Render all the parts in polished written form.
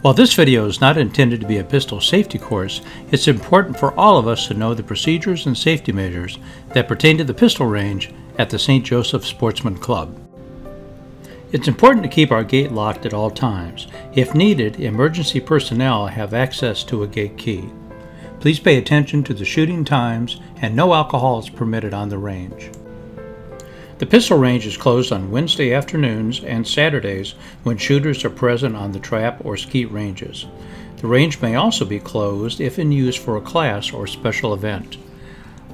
While this video is not intended to be a pistol safety course, it's important for all of us to know the procedures and safety measures that pertain to the pistol range at the St. Joseph Sportsman Club. It's important to keep our gate locked at all times. If needed, emergency personnel have access to a gate key. Please pay attention to the shooting times, and no alcohol is permitted on the range. The pistol range is closed on Wednesday afternoons and Saturdays when shooters are present on the trap or skeet ranges. The range may also be closed if in use for a class or special event.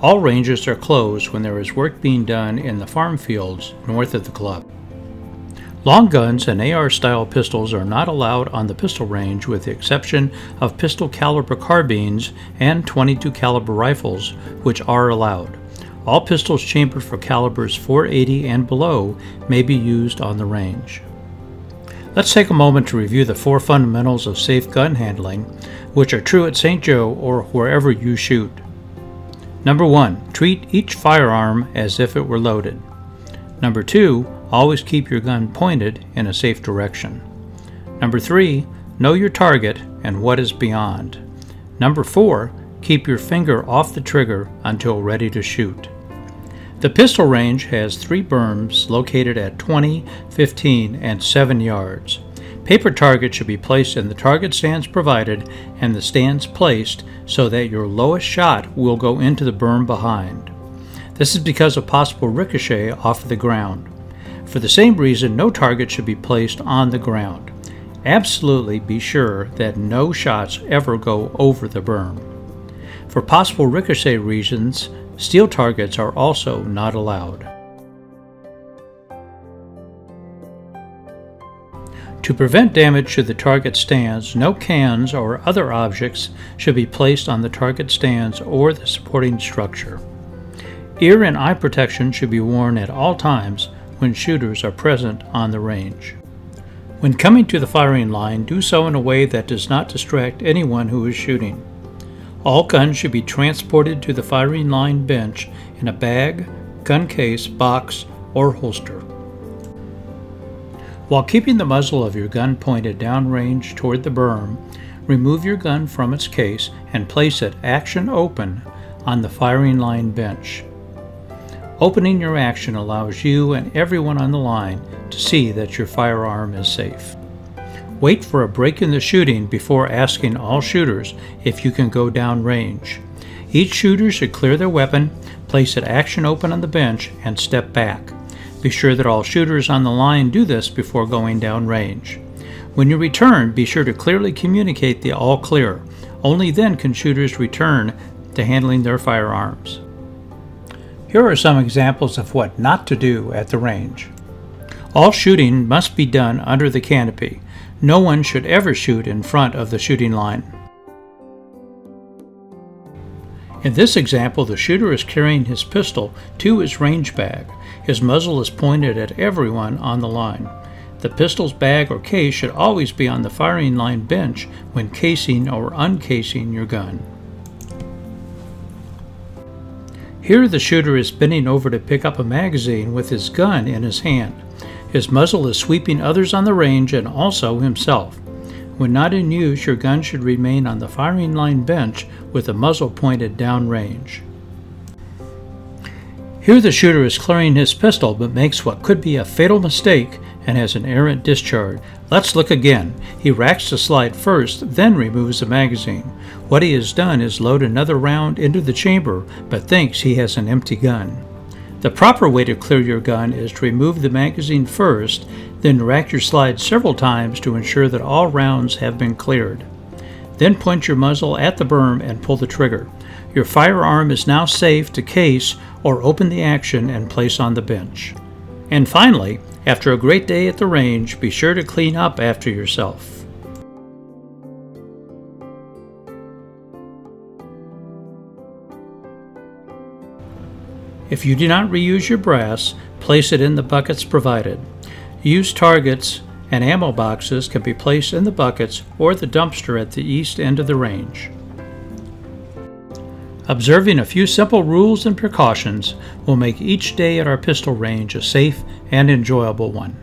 All ranges are closed when there is work being done in the farm fields north of the club. Long guns and AR-style pistols are not allowed on the pistol range with the exception of pistol caliber carbines and .22 caliber rifles, which are allowed. All pistols chambered for calibers .480 and below may be used on the range. Let's take a moment to review the 4 fundamentals of safe gun handling, which are true at St. Joe or wherever you shoot. Number 1. Treat each firearm as if it were loaded. Number 2. Always keep your gun pointed in a safe direction. Number 3. Know your target and what is beyond. Number 4. Keep your finger off the trigger until ready to shoot. The pistol range has 3 berms located at 20, 15, and 7 yards. Paper targets should be placed in the target stands provided and the stands placed so that your lowest shot will go into the berm behind. This is because of possible ricochet off the ground. For the same reason, no target should be placed on the ground. Absolutely be sure that no shots ever go over the berm. For possible ricochet reasons, steel targets are also not allowed. To prevent damage to the target stands, no cans or other objects should be placed on the target stands or the supporting structure. Ear and eye protection should be worn at all times when shooters are present on the range. When coming to the firing line, do so in a way that does not distract anyone who is shooting. All guns should be transported to the firing line bench in a bag, gun case, box, or holster. While keeping the muzzle of your gun pointed downrange toward the berm, remove your gun from its case and place it action open on the firing line bench. Opening your action allows you and everyone on the line to see that your firearm is safe. Wait for a break in the shooting before asking all shooters if you can go down range. Each shooter should clear their weapon, place it action open on the bench, and step back. Be sure that all shooters on the line do this before going down range. When you return, be sure to clearly communicate the all clear. Only then can shooters return to handling their firearms. Here are some examples of what not to do at the range. All shooting must be done under the canopy. No one should ever shoot in front of the shooting line. In this example, the shooter is carrying his pistol to his range bag. His muzzle is pointed at everyone on the line. The pistol's bag or case should always be on the firing line bench when casing or uncasing your gun. Here the shooter is bending over to pick up a magazine with his gun in his hand. His muzzle is sweeping others on the range and also himself. When not in use, your gun should remain on the firing line bench with the muzzle pointed downrange. Here the shooter is clearing his pistol but makes what could be a fatal mistake and has an errant discharge. Let's look again. He racks the slide first, then removes the magazine. What he has done is load another round into the chamber but thinks he has an empty gun. The proper way to clear your gun is to remove the magazine first, then rack your slide several times to ensure that all rounds have been cleared. Then point your muzzle at the berm and pull the trigger. Your firearm is now safe to case or open the action and place on the bench. And finally, after a great day at the range, be sure to clean up after yourself. If you do not reuse your brass, place it in the buckets provided. Used targets and ammo boxes can be placed in the buckets or the dumpster at the east end of the range. Observing a few simple rules and precautions will make each day at our pistol range a safe and enjoyable one.